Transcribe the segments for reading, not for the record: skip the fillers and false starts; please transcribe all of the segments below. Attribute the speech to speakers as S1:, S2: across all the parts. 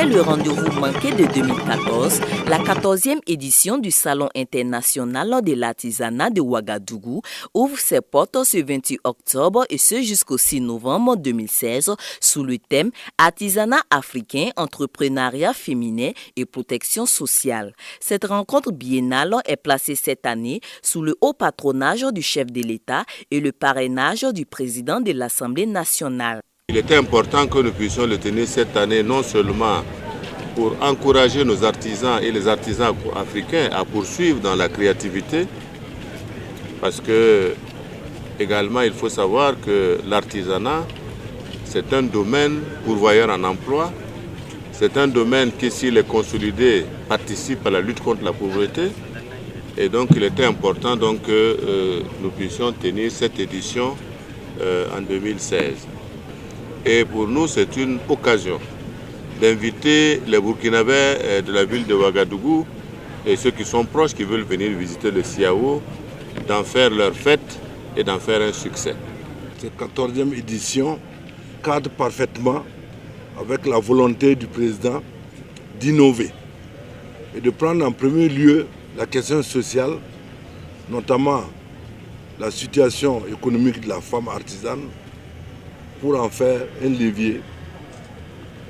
S1: Après le rendez-vous manqué de 2014, la 14e édition du Salon international de l'artisanat de Ouagadougou ouvre ses portes ce 28 octobre et ce jusqu'au 6 novembre 2016 sous le thème Artisanat africain, entrepreneuriat féminin et protection sociale. Cette rencontre biennale est placée cette année sous le haut patronage du chef de l'État et le parrainage du président de l'Assemblée nationale.
S2: Il était important que nous puissions le tenir cette année, non seulement pour encourager nos artisans et les artisans africains à poursuivre dans la créativité, parce que également il faut savoir que l'artisanat, c'est un domaine pourvoyeur en emploi, c'est un domaine qui, s'il est consolidé, participe à la lutte contre la pauvreté. Et donc il était important que nous puissions tenir cette édition en 2016. Et pour nous, c'est une occasion d'inviter les Burkinabés de la ville de Ouagadougou et ceux qui sont proches, qui veulent venir visiter le CIAO, d'en faire leur fête et d'en faire un succès.
S3: Cette 14e édition cadre parfaitement avec la volonté du président d'innover et de prendre en premier lieu la question sociale, notamment la situation économique de la femme artisane, pour en faire un levier,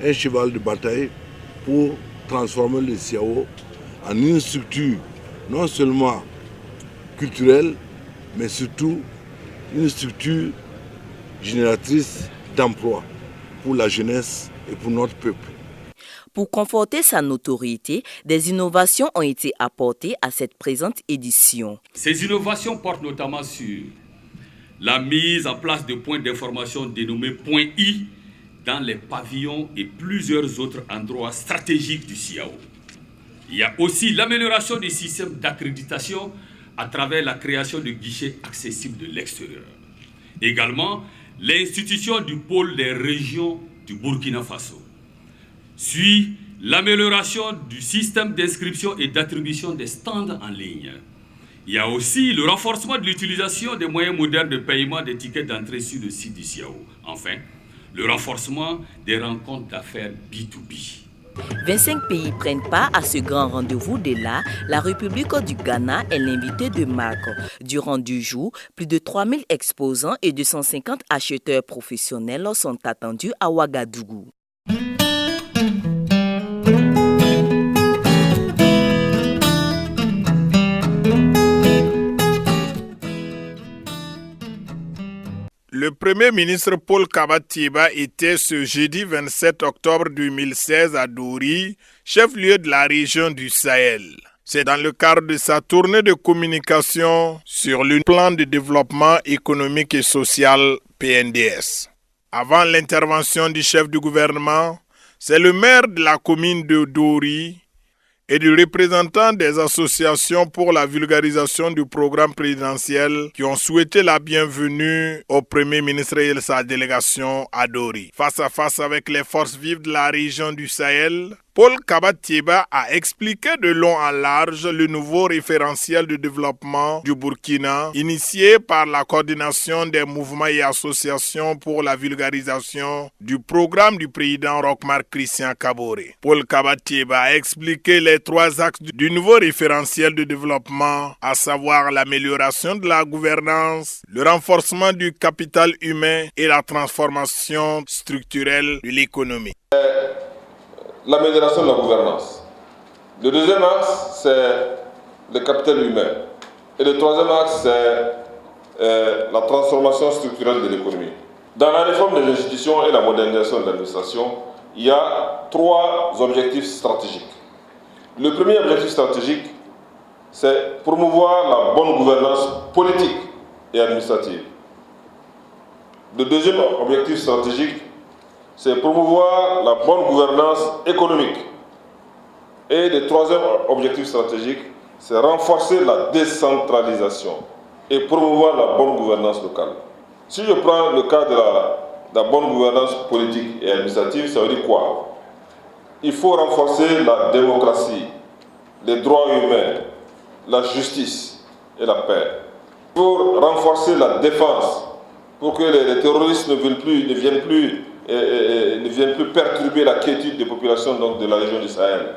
S3: un cheval de bataille pour transformer le CIAO en une structure non seulement culturelle, mais surtout une structure génératrice d'emplois pour la jeunesse et pour notre peuple.
S1: Pour conforter sa notoriété, des innovations ont été apportées à cette présente édition.
S4: Ces innovations portent notamment sur la mise en place de points d'information dénommés points I dans les pavillons et plusieurs autres endroits stratégiques du CIAO. Il y a aussi l'amélioration des systèmes d'accréditation à travers la création de guichets accessibles de l'extérieur. Également, l'institution du pôle des régions du Burkina Faso. Suit l'amélioration du système d'inscription et d'attribution des stands en ligne. Il y a aussi le renforcement de l'utilisation des moyens modernes de paiement des tickets d'entrée sur le site du CIAO. Enfin, le renforcement des rencontres d'affaires B2B.
S1: 25 pays prennent part à ce grand rendez-vous de l'art. La République du Ghana est l'invité de marque. Durant 2 jours, plus de 3000 exposants et 250 acheteurs professionnels sont attendus à Ouagadougou.
S5: Le Premier ministre Paul Kabat-Thiéba était ce jeudi 27 octobre 2016 à Dori, chef-lieu de la région du Sahel. C'est dans le cadre de sa tournée de communication sur le plan de développement économique et social PNDS. Avant l'intervention du chef du gouvernement, c'est le maire de la commune de Dori et du représentant des associations pour la vulgarisation du programme présidentiel qui ont souhaité la bienvenue au Premier ministre et sa délégation à Dori. Face à face avec les forces vives de la région du Sahel, Paul Kabat-Thiéba a expliqué de long en large le nouveau référentiel de développement du Burkina, initié par la coordination des mouvements et associations pour la vulgarisation du programme du président Roch-Marc Christian Kaboré. Paul Kabat-Thiéba a expliqué les 3 axes du nouveau référentiel de développement, à savoir l'amélioration de la gouvernance, le renforcement du capital humain et la transformation structurelle de l'économie.
S6: L'amélioration de la gouvernance. Le 2e axe, c'est le capital humain. Et le 3e axe, c'est la transformation structurelle de l'économie. Dans la réforme des institutions et la modernisation de l'administration, il y a 3 objectifs stratégiques. Le premier objectif stratégique, c'est promouvoir la bonne gouvernance politique et administrative. Le deuxième objectif stratégique, c'est promouvoir la bonne gouvernance économique. Et le 3e objectif stratégique, c'est renforcer la décentralisation et promouvoir la bonne gouvernance locale. Si je prends le cas de la bonne gouvernance politique et administrative, ça veut dire quoi? Il faut renforcer la démocratie, les droits humains, la justice et la paix. Il faut renforcer la défense pour que les terroristes ne viennent plus ne viennent plus perturber la quiétude des populations donc, de la région du Sahel.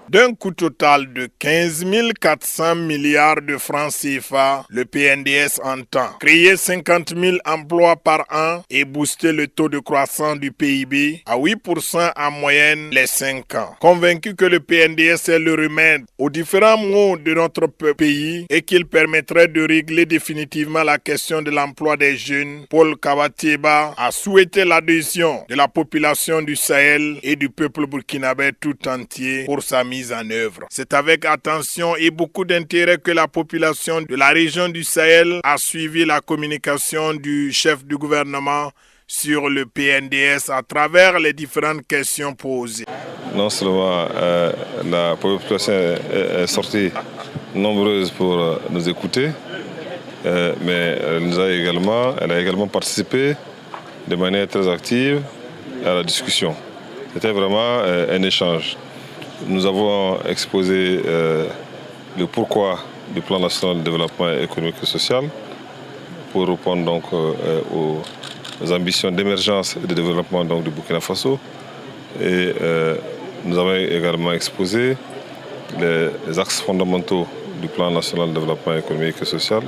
S5: D'un coût total de 15 400 milliards de francs CFA, le PNDS entend créer 50 000 emplois par an et booster le taux de croissance du PIB à 8% en moyenne les 5 ans. Convaincu que le PNDS est le remède aux différents maux de notre pays et qu'il permettrait de régler définitivement la question de l'emploi des jeunes, Paul Kabat-Thiéba a souhaité l'adhésion de la population du Sahel et du peuple burkinabé tout entier pour sa mise en œuvre. C'est avec attention et beaucoup d'intérêt que la population de la région du Sahel a suivi la communication du chef du gouvernement sur le PNDS à travers les différentes questions posées.
S7: Non seulement la population est sortie nombreuse pour nous écouter, mais elle a également participé de manière très active à la discussion. C'était vraiment un échange. Nous avons exposé le pourquoi du plan national de développement économique et social pour répondre donc aux ambitions d'émergence et de développement donc, du Burkina Faso. Et nous avons également exposé les axes fondamentaux du plan national de développement économique et social.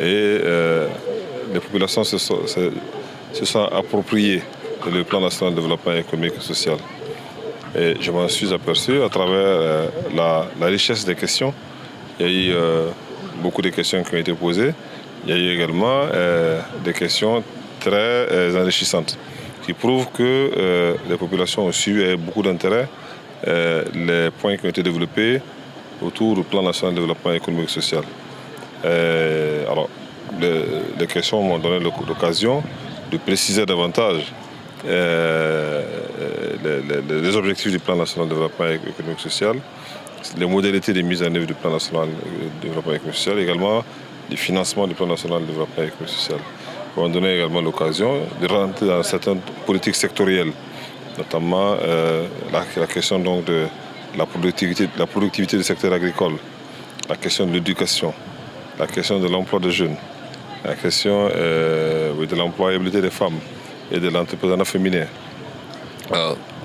S7: Et les populations se sont appropriées le plan national de développement économique et social. Et je m'en suis aperçu à travers la richesse des questions. Il y a eu beaucoup de questions qui ont été posées. Il y a eu également des questions très enrichissantes qui prouvent que les populations ont suivi avec beaucoup d'intérêt les points qui ont été développés autour du plan national de développement économique et social. Alors, les questions m'ont donné l'occasion de préciser davantage les objectifs du plan national de développement économique et social, les modalités de mise en œuvre du plan national de développement économique et social, également le financement du plan national de développement économique et social. On m'a donné également l'occasion de rentrer dans certaines politiques sectorielles, notamment la question donc de la productivité du secteur agricole, la question de l'éducation, la question de l'emploi des jeunes, la question de l'employabilité des femmes et de l'entrepreneuriat féminin.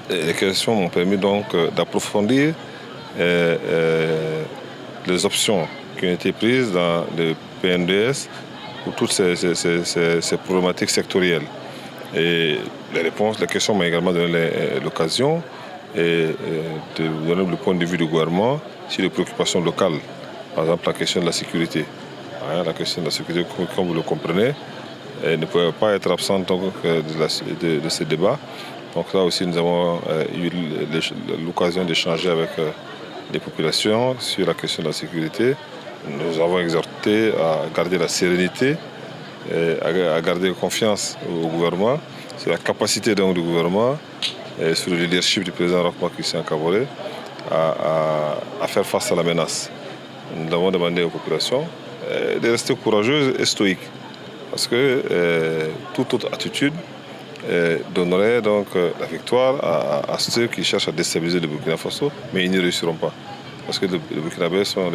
S7: Les questions m'ont permis donc d'approfondir les options qui ont été prises dans le PNDS pour toutes ces problématiques sectorielles. Et les questions m'ont également donné l'occasion de donner le point de vue du gouvernement sur les préoccupations locales. Par exemple, la question de la sécurité. La question de la sécurité, comme vous le comprenez, ne pouvait pas être absente donc, de ce débat. Donc là aussi, nous avons eu l'occasion d'échanger avec les populations sur la question de la sécurité. Nous avons exhorté à garder la sérénité, à garder confiance au gouvernement, sur la capacité donc, du gouvernement, et sur le leadership du président Roch-Marc Christian Kaboré à faire face à la menace. Nous avons demandé aux populations de rester courageuses et stoïques, parce que toute autre attitude donnerait donc la victoire à ceux qui cherchent à déstabiliser le Burkina Faso, mais ils n'y réussiront pas. Parce que les Burkinabés sont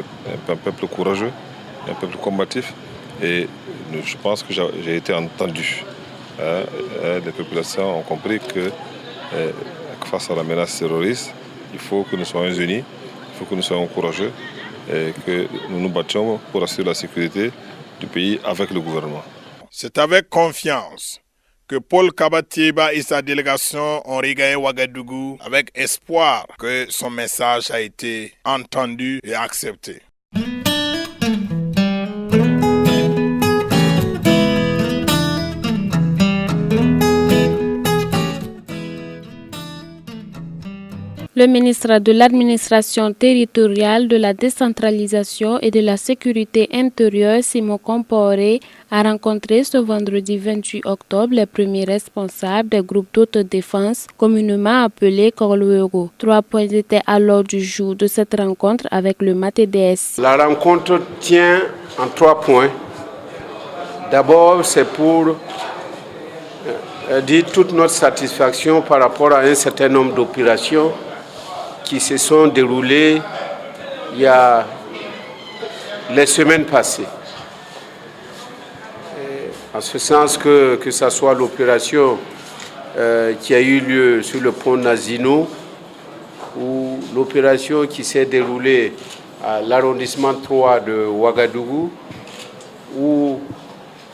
S7: un peuple courageux, un peuple combatif, et je pense que j'ai été entendu. Les populations ont compris que face à la menace terroriste, il faut que nous soyons unis, il faut que nous soyons courageux et que nous nous battions pour assurer la sécurité du pays avec le gouvernement.
S5: C'est avec confiance que Paul Kabat-Thiéba et sa délégation ont regagné Ouagadougou avec espoir que son message a été entendu et accepté.
S8: Le ministre de l'Administration territoriale, de la décentralisation et de la sécurité intérieure, Simon Comporé, a rencontré ce vendredi 28 octobre les premiers responsables des groupes d'autodéfense communément appelés Korluego. 3 points étaient à l'ordre du jour de cette rencontre avec le MATDS.
S9: La rencontre tient en 3 points. D'abord, c'est pour dire toute notre satisfaction par rapport à un certain nombre d'opérations qui se sont déroulées il y a les semaines passées. En ce sens que ce soit l'opération qui a eu lieu sur le pont Nazino, ou l'opération qui s'est déroulée à l'arrondissement 3 de Ouagadougou, ou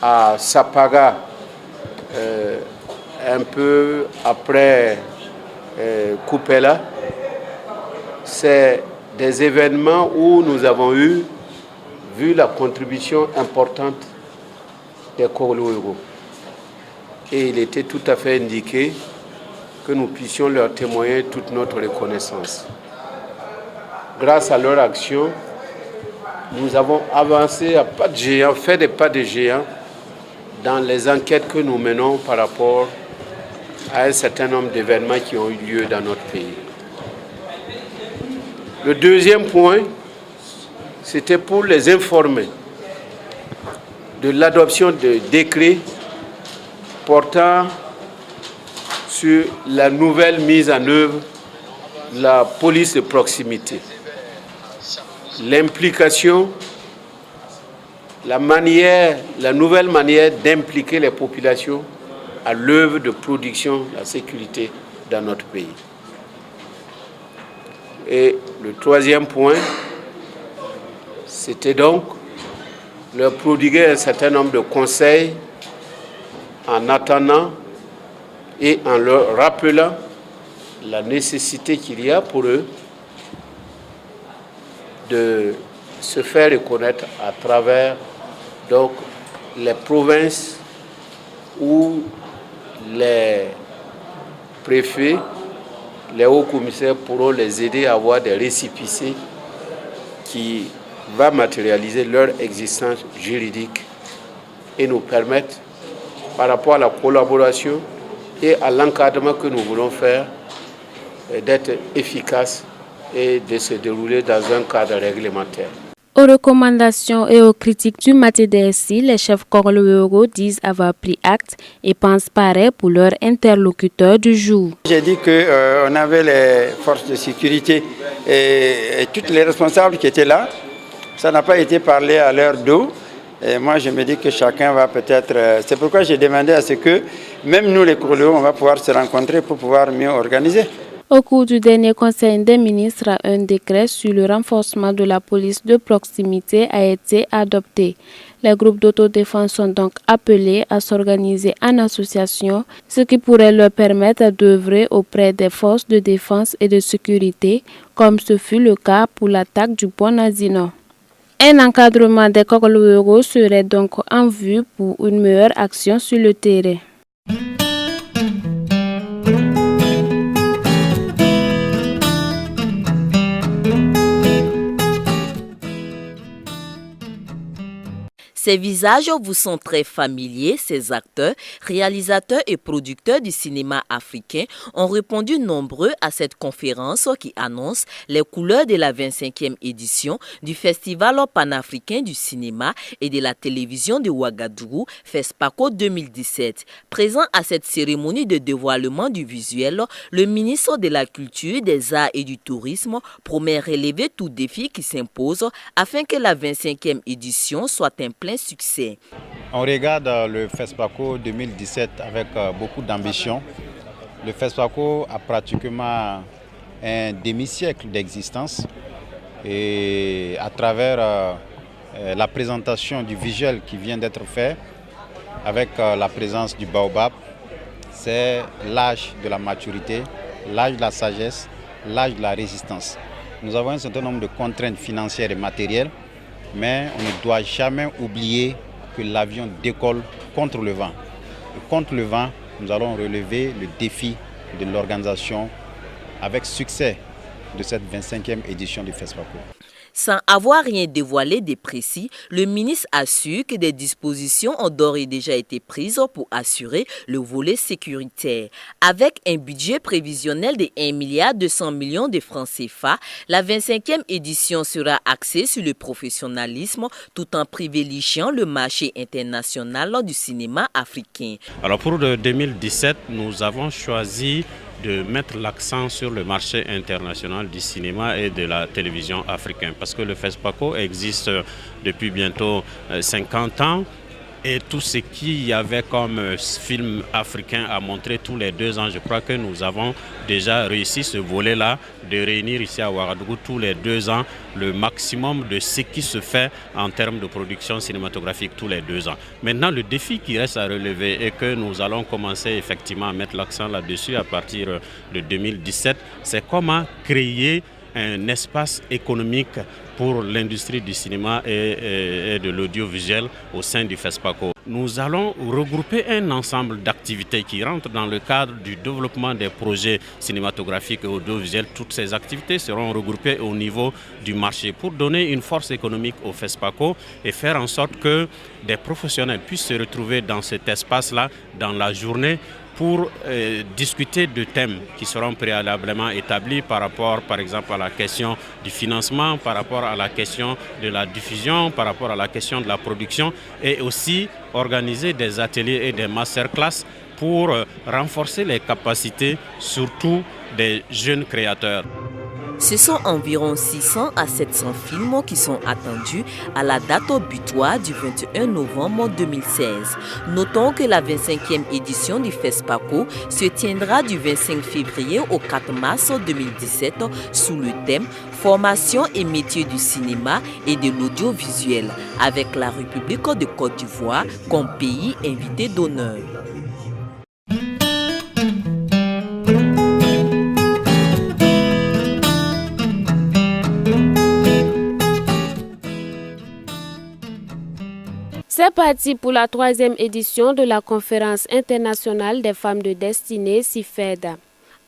S9: à Sapaga, un peu après Koupela. C'est des événements où nous avons vu la contribution importante des Koglo-Ouégo. Et il était tout à fait indiqué que nous puissions leur témoigner toute notre reconnaissance. Grâce à leur action, nous avons avancé à pas de géant, fait des pas de géant dans les enquêtes que nous menons par rapport à un certain nombre d'événements qui ont eu lieu dans notre pays. Le deuxième point, c'était pour les informer de l'adoption de décrets portant sur la nouvelle mise en œuvre de la police de proximité. L'implication, la nouvelle manière d'impliquer les populations à l'œuvre de production de la sécurité dans notre pays. Et le troisième point, c'était donc leur prodiguer un certain nombre de conseils en attendant et en leur rappelant la nécessité qu'il y a pour eux de se faire reconnaître à travers donc les provinces où les préfets, les hauts commissaires pourront les aider à avoir des récépissés qui va matérialiser leur existence juridique et nous permettre, par rapport à la collaboration et à l'encadrement que nous voulons faire, d'être efficaces et de se dérouler dans un cadre réglementaire.
S8: Aux recommandations et aux critiques du MATEDSI, les chefs Koglo-Ouégo disent avoir pris acte et pensent pareil pour leurs interlocuteurs du jour.
S10: J'ai dit qu'on avait les forces de sécurité et toutes les responsables qui étaient là. Ça n'a pas été parlé à leur dos. Et moi, je me dis que chacun va peut-être... C'est pourquoi j'ai demandé à ce que, même nous les Koglo, on va pouvoir se rencontrer pour pouvoir mieux organiser.
S8: Au cours du dernier Conseil des ministres, un décret sur le renforcement de la police de proximité a été adopté. Les groupes d'autodéfense sont donc appelés à s'organiser en association, ce qui pourrait leur permettre d'œuvrer auprès des forces de défense et de sécurité, comme ce fut le cas pour l'attaque du pont Nazino. Un encadrement des Koglo-Ouégo serait donc en vue pour une meilleure action sur le terrain.
S1: Ces visages vous sont très familiers. Ces acteurs, réalisateurs et producteurs du cinéma africain ont répondu nombreux à cette conférence qui annonce les couleurs de la 25e édition du Festival panafricain du cinéma et de la télévision de Ouagadougou, FESPACO 2017. Présent à cette cérémonie de dévoilement du visuel, le ministre de la Culture, des Arts et du Tourisme promet relever tout défi qui s'impose afin que la 25e édition soit un plein succès.
S11: On regarde le FESPACO 2017 avec beaucoup d'ambition. Le FESPACO a pratiquement un demi-siècle d'existence et à travers la présentation du visuel qui vient d'être fait avec la présence du baobab, c'est l'âge de la maturité, l'âge de la sagesse, l'âge de la résistance. Nous avons un certain nombre de contraintes financières et matérielles, mais on ne doit jamais oublier que l'avion décolle contre le vent. Et contre le vent, nous allons relever le défi de l'organisation avec succès de cette 25e édition du FESPACO.
S1: Sans avoir rien dévoilé de précis, le ministre assure que des dispositions ont d'ores et déjà été prises pour assurer le volet sécuritaire. Avec un budget prévisionnel de 1,2 milliard de francs CFA, la 25e édition sera axée sur le professionnalisme tout en privilégiant le marché international du cinéma africain.
S12: Alors pour 2017, nous avons choisi de mettre l'accent sur le marché international du cinéma et de la télévision africaine. Parce que le FESPACO existe depuis bientôt 50 ans et tout ce qu'il y avait comme film africain à montrer tous les 2 ans. Je crois que nous avons déjà réussi ce volet-là, de réunir ici à Ouagadougou tous les 2 ans le maximum de ce qui se fait en termes de production cinématographique tous les 2 ans. Maintenant, le défi qui reste à relever et que nous allons commencer effectivement à mettre l'accent là-dessus à partir de 2017, c'est comment créer un espace économique pour l'industrie du cinéma et de l'audiovisuel au sein du FESPACO. Nous allons regrouper un ensemble d'activités qui rentrent dans le cadre du développement des projets cinématographiques et audiovisuels. Toutes ces activités seront regroupées au niveau du marché pour donner une force économique au FESPACO et faire en sorte que des professionnels puissent se retrouver dans cet espace-là dans la journée pour discuter de thèmes qui seront préalablement établis par rapport, par exemple, à la question du financement, par rapport à la question de la diffusion, par rapport à la question de la production, et aussi organiser des ateliers et des masterclass pour renforcer les capacités, surtout des jeunes créateurs.
S1: Ce sont environ 600 à 700 films qui sont attendus à la date butoir du 21 novembre 2016. Notons que la 25e édition du FESPACO se tiendra du 25 février au 4 mars 2017 sous le thème « Formation et métiers du cinéma et de l'audiovisuel » avec la République de Côte d'Ivoire comme pays invité d'honneur.
S8: C'est parti pour la 3e édition de la Conférence internationale des femmes de destinée CIFED.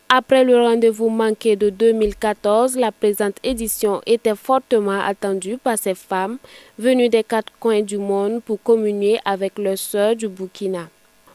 S8: Après le rendez-vous manqué de 2014, la présente édition était fortement attendue par ces femmes venues des 4 coins du monde pour communier avec leurs sœurs du Burkina.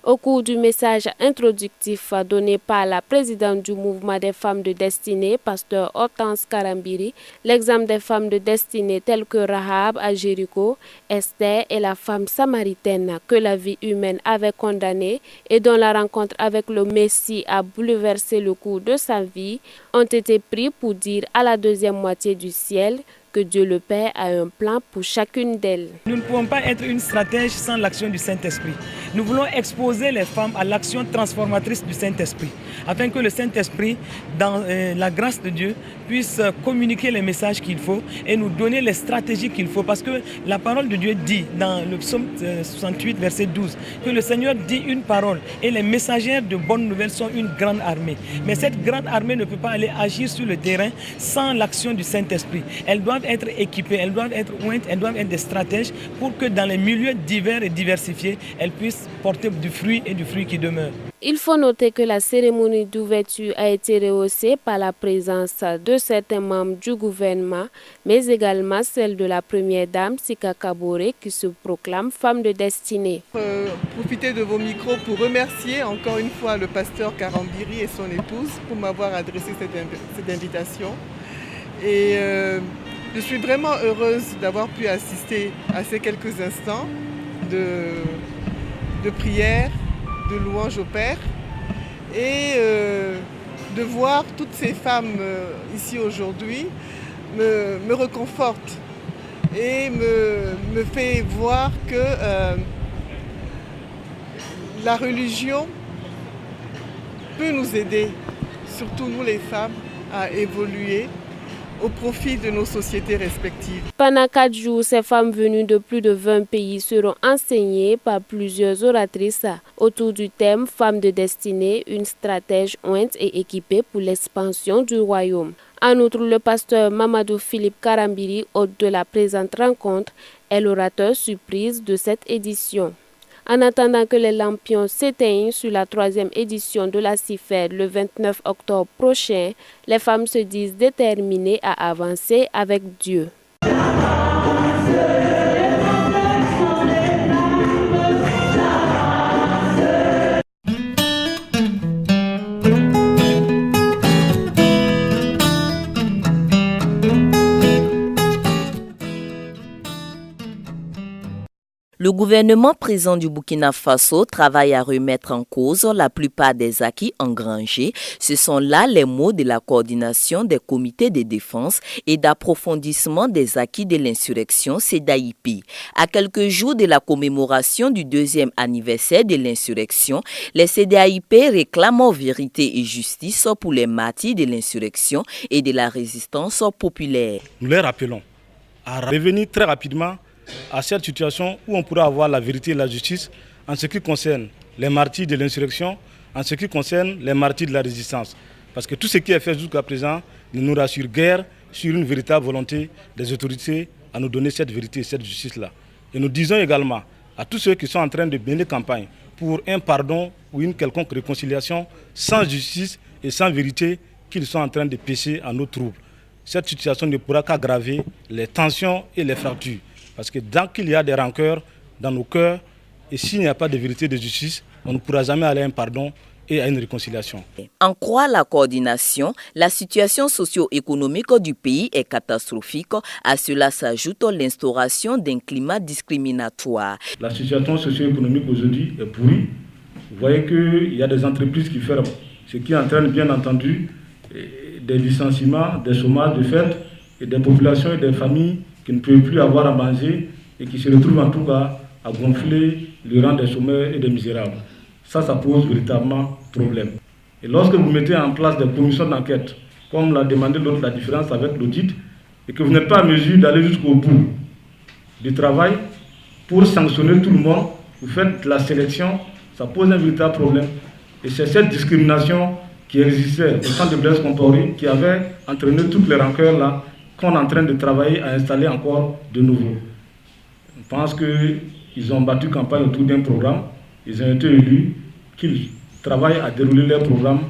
S8: Au cours du message introductif donné par la présidente du mouvement des femmes de destinée, pasteur Hortense Karambiri, l'exemple des femmes de destinée telles que Rahab à Jéricho, Esther et la femme samaritaine que la vie humaine avait condamnée et dont la rencontre avec le Messie a bouleversé le cours de sa vie, ont été pris pour dire à la deuxième moitié du ciel que Dieu le Père a un plan pour chacune d'elles.
S13: Nous ne pouvons pas être une stratège sans l'action du Saint-Esprit. Nous voulons exposer les femmes à l'action transformatrice du Saint-Esprit, afin que le Saint-Esprit, dans la grâce de Dieu, puisse communiquer les messages qu'il faut et nous donner les stratégies qu'il faut. Parce que la parole de Dieu dit, dans le psaume 68, verset 12, que le Seigneur dit une parole et les messagères de bonnes nouvelles sont une grande armée. Mais cette grande armée ne peut pas aller agir sur le terrain sans l'action du Saint-Esprit. Elles doivent être équipées, elles doivent être ointes, elles doivent être des stratèges pour que dans les milieux divers et diversifiés, elles puissent porter du fruit et du fruit qui demeure.
S8: Il faut noter que la cérémonie d'ouverture a été rehaussée par la présence de certains membres du gouvernement, mais également celle de la première dame, Sika Kabore, qui se proclame femme de destinée.
S14: Profitez de vos micros pour remercier encore une fois le pasteur Karambiri et son épouse pour m'avoir adressé cette invitation. Et je suis vraiment heureuse d'avoir pu assister à ces quelques instants de prière, de louange au Père et de voir toutes ces femmes ici aujourd'hui me reconforte et me fait voir que la religion peut nous aider, surtout nous les femmes, à évoluer au profit de nos sociétés respectives.
S8: Pendant 4 jours, ces femmes venues de plus de 20 pays seront enseignées par plusieurs oratrices autour du thème « Femmes de destinée, une stratège ointe et équipée pour l'expansion du royaume ». En outre, le pasteur Mamadou Philippe Karambiri, hôte de la présente rencontre, est l'orateur surprise de cette édition. En attendant que les lampions s'éteignent sur la 3e édition de la CIFED le 29 octobre prochain, les femmes se disent déterminées à avancer avec Dieu.
S1: Le gouvernement présent du Burkina Faso travaille à remettre en cause la plupart des acquis engrangés. Ce sont là les mots de la coordination des comités de défense et d'approfondissement des acquis de l'insurrection CEDAIP. À quelques jours de la commémoration du 2e anniversaire de l'insurrection, les CEDAIP réclament vérité et justice pour les martyrs de l'insurrection et de la résistance populaire.
S15: Nous les rappelons à revenir très rapidement à cette situation où on pourra avoir la vérité et la justice en ce qui concerne les martyrs de l'insurrection, en ce qui concerne les martyrs de la résistance. Parce que tout ce qui est fait jusqu'à présent ne nous rassure guère sur une véritable volonté des autorités à nous donner cette vérité et cette justice-là. Et nous disons également à tous ceux qui sont en train de mener campagne pour un pardon ou une quelconque réconciliation sans justice et sans vérité qu'ils sont en train de pécher à nos troubles. Cette situation ne pourra qu'aggraver les tensions et les fractures. Parce que tant qu'il y a des rancœurs dans nos cœurs, et s'il n'y a pas de vérité et de justice, on ne pourra jamais aller à un pardon et à une réconciliation.
S1: En croit la coordination, la situation socio-économique du pays est catastrophique. À cela s'ajoute l'instauration d'un climat discriminatoire.
S15: La situation socio-économique aujourd'hui est pourrie. Vous voyez qu'il y a des entreprises qui ferment, ce qui entraîne bien entendu des licenciements, des chômages de fait et des populations et des familles qui ne peuvent plus avoir à manger et qui se retrouvent en tout cas à gonfler le rang des chômeurs et des misérables. Ça pose véritablement problème. Et lorsque vous mettez en place des commissions d'enquête, comme l'a demandé l'autre, la différence avec l'audit, et que vous n'êtes pas en mesure d'aller jusqu'au bout du travail pour sanctionner tout le monde, vous faites la sélection, ça pose un véritable problème. Et c'est cette discrimination qui existait au camp de Blaise Compaoré qui avait entraîné toutes les rancœurs là qu'on est en train de travailler à installer encore de nouveau. Je pense qu'ils ont battu campagne autour d'un programme, ils ont été élus, qu'ils travaillent à dérouler leur programme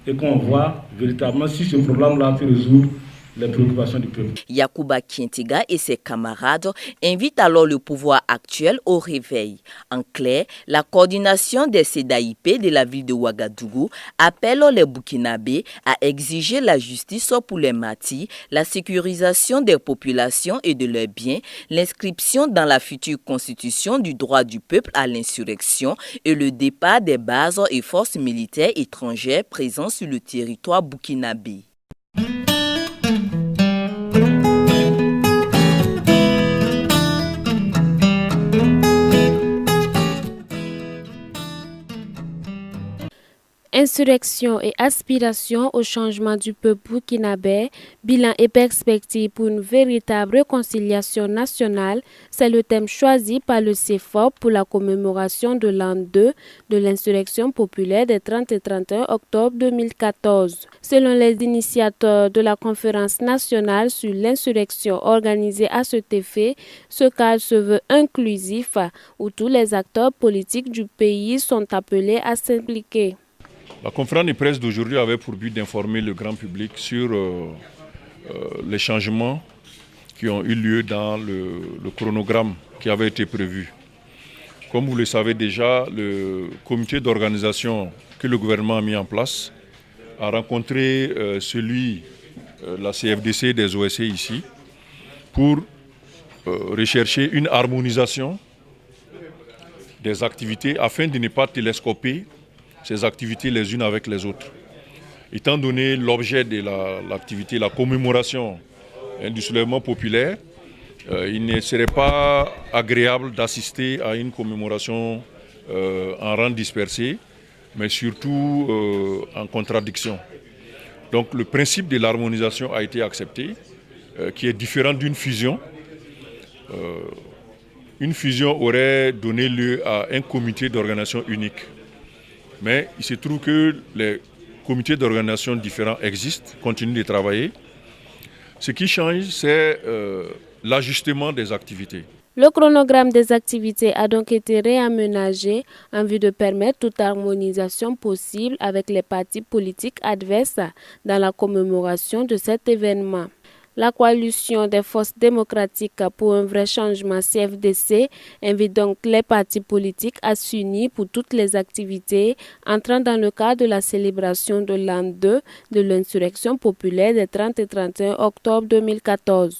S15: et qu'on voit véritablement si ce programme-là peut résoudre les préoccupations du peuple.
S1: Yacouba Kientiga et ses camarades invitent alors le pouvoir actuel au réveil. En clair, la coordination des CEDAIP de la ville de Ouagadougou appelle les Burkinabés à exiger la justice pour les martyrs, la sécurisation des populations et de leurs biens, l'inscription dans la future constitution du droit du peuple à l'insurrection et le départ des bases et forces militaires étrangères présentes sur le territoire burkinabé.
S8: Insurrection et aspiration au changement du peuple burkinabé, bilan et perspective pour une véritable réconciliation nationale, c'est le thème choisi par le CEFOP pour la commémoration de l'an 2 de l'insurrection populaire des 30 et 31 octobre 2014. Selon les initiateurs de la conférence nationale sur l'insurrection organisée à cet effet, ce cadre se veut inclusif où tous les acteurs politiques du pays sont appelés à s'impliquer.
S16: La conférence de presse d'aujourd'hui avait pour but d'informer le grand public sur les changements qui ont eu lieu dans le chronogramme qui avait été prévu. Comme vous le savez déjà, le comité d'organisation que le gouvernement a mis en place a rencontré la CFDC des OSC ici pour rechercher une harmonisation des activités afin de ne pas télescoper ces activités les unes avec les autres. Étant donné l'objet de l'activité, la commémoration du soulèvement populaire, il ne serait pas agréable d'assister à une commémoration en rang dispersé, mais surtout en contradiction. Donc le principe de l'harmonisation a été accepté, qui est différent d'une fusion. Une fusion aurait donné lieu à un comité d'organisation unique. Mais il se trouve que les comités d'organisation différents existent, continuent de travailler. Ce qui change, c'est l'ajustement des activités.
S8: Le chronogramme des activités a donc été réaménagé en vue de permettre toute harmonisation possible avec les partis politiques adverses dans la commémoration de cet événement. La coalition des forces démocratiques pour un vrai changement CFDC invite donc les partis politiques à s'unir pour toutes les activités entrant dans le cadre de la célébration de l'an 2 de l'insurrection populaire des 30 et 31 octobre 2014.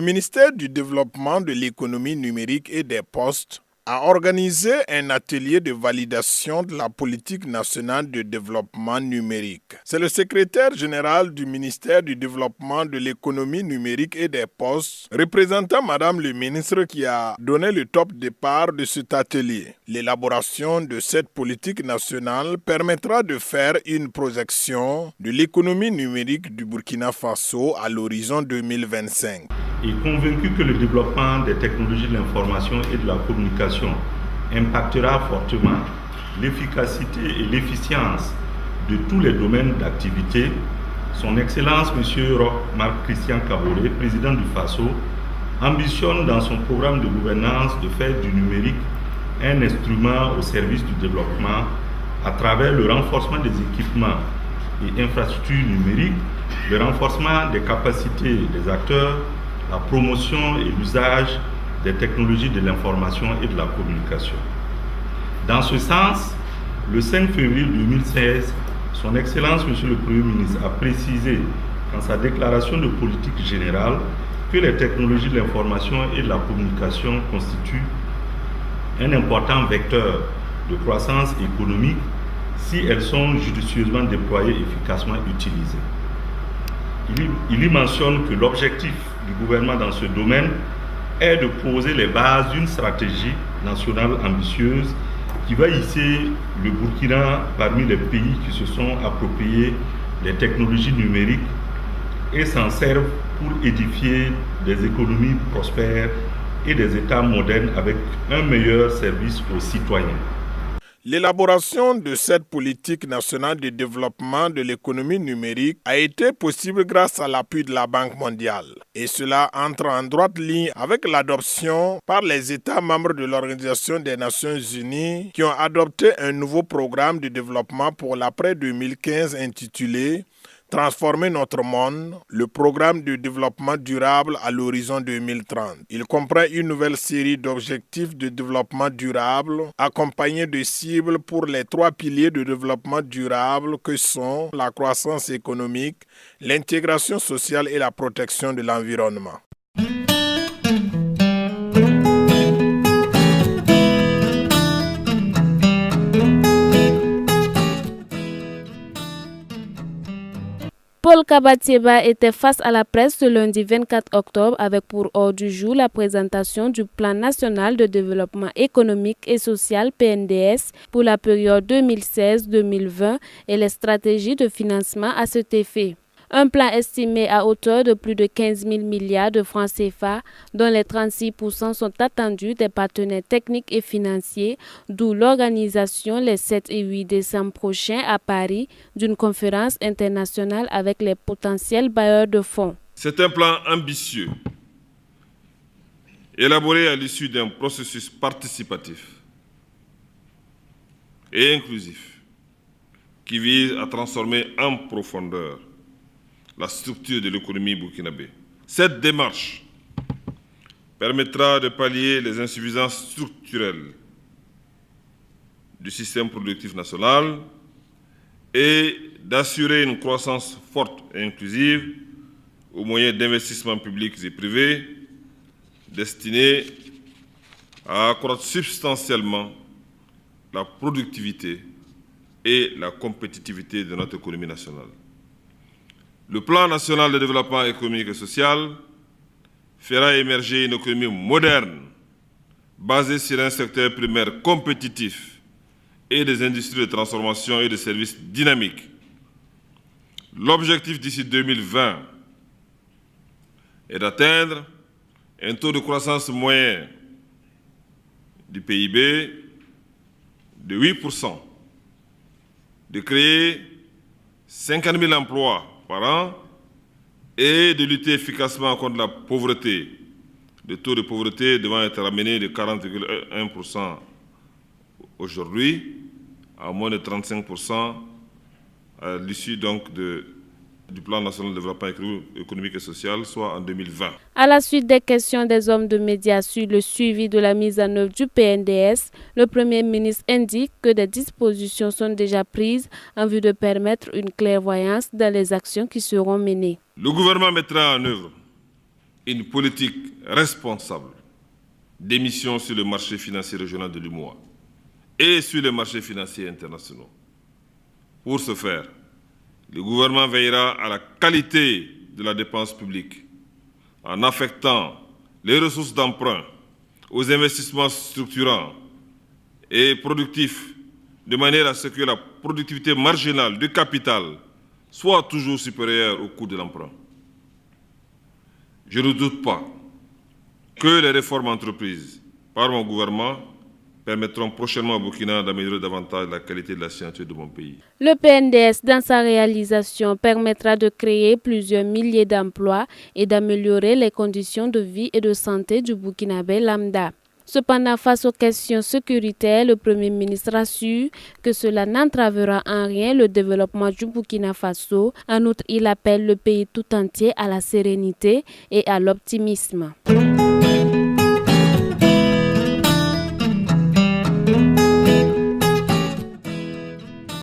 S5: ministère du Développement de l'économie numérique et des postes a organisé un atelier de validation de la politique nationale de développement numérique. C'est le secrétaire général du ministère du Développement de l'économie numérique et des postes, représentant Madame le ministre, qui a donné le top départ de cet atelier. L'élaboration de cette politique nationale permettra de faire une projection de l'économie numérique du Burkina Faso à l'horizon 2025.
S17: Il est convaincu que le développement des technologies de l'information et de la communication impactera fortement l'efficacité et l'efficience de tous les domaines d'activité. Son Excellence M. Marc Christian Kaboré, président du FASO, ambitionne dans son programme de gouvernance de faire du numérique un instrument au service du développement à travers le renforcement des équipements et infrastructures numériques, le renforcement des capacités des acteurs, la promotion et l'usage des technologies de l'information et de la communication. Dans ce sens, le 5 février 2016, Son Excellence Monsieur le Premier ministre a précisé dans sa déclaration de politique générale que les technologies de l'information et de la communication constituent un important vecteur de croissance économique si elles sont judicieusement déployées et efficacement utilisées. Il y mentionne que l'objectif du gouvernement dans ce domaine est de poser les bases d'une stratégie nationale ambitieuse qui va hisser le Burkina parmi les pays qui se sont appropriés les technologies numériques et s'en servent pour édifier des économies prospères et des États modernes avec un meilleur service aux citoyens.
S5: L'élaboration de cette politique nationale de développement de l'économie numérique a été possible grâce à l'appui de la Banque mondiale. Et cela entre en droite ligne avec l'adoption par les États membres de l'Organisation des Nations Unies qui ont adopté un nouveau programme de développement pour l'après 2015 intitulé Transformer notre monde, le programme de développement durable à l'horizon 2030. Il comprend une nouvelle série d'objectifs de développement durable accompagnés de cibles pour les 3 piliers de développement durable que sont la croissance économique, l'intégration sociale et la protection de l'environnement.
S8: Paul Kabatieba était face à la presse ce lundi 24 octobre avec pour ordre du jour la présentation du Plan national de développement économique et social PNDS pour la période 2016-2020 et les stratégies de financement à cet effet. Un plan estimé à hauteur de plus de 15 000 milliards de francs CFA, dont les 36% sont attendus des partenaires techniques et financiers, d'où l'organisation les 7 et 8 décembre prochains à Paris d'une conférence internationale avec les potentiels bailleurs de fonds.
S6: C'est un plan ambitieux, élaboré à l'issue d'un processus participatif et inclusif qui vise à transformer en profondeur la structure de l'économie burkinabé. Cette démarche permettra de pallier les insuffisances structurelles du système productif national et d'assurer une croissance forte et inclusive aux moyens d'investissement publics et privés destinés à accroître substantiellement la productivité et la compétitivité de notre économie nationale. Le plan national de développement économique et social fera émerger une économie moderne, basée sur un secteur primaire compétitif et des industries de transformation et de services dynamiques. L'objectif d'ici 2020 est d'atteindre un taux de croissance moyen du PIB de 8%, de créer 50 000 emplois par an et de lutter efficacement contre la pauvreté. Le taux de pauvreté devant être ramené de 40,1% aujourd'hui à moins de 35% à l'issue donc du plan national de développement économique et social, soit en 2020.
S8: À la suite des questions des hommes de médias sur le suivi de la mise en œuvre du PNDS, le Premier ministre indique que des dispositions sont déjà prises en vue de permettre une clairvoyance dans les actions qui seront menées.
S6: Le gouvernement mettra en œuvre une politique responsable d'émissions sur le marché financier régional de l'UMOA et sur les marchés financiers internationaux. Pour ce faire, le gouvernement veillera à la qualité de la dépense publique en affectant les ressources d'emprunt aux investissements structurants et productifs de manière à ce que la productivité marginale du capital soit toujours supérieure au coût de l'emprunt. Je ne doute pas que les réformes entreprises par mon gouvernement permettront prochainement au Burkina d'améliorer davantage la qualité de la signature de mon pays.
S8: Le PNDS, dans sa réalisation, permettra de créer plusieurs milliers d'emplois et d'améliorer les conditions de vie et de santé du Burkinabé lambda. Cependant, face aux questions sécuritaires, le Premier ministre assure que cela n'entravera en rien le développement du Burkina Faso. En outre, il appelle le pays tout entier à la sérénité et à l'optimisme.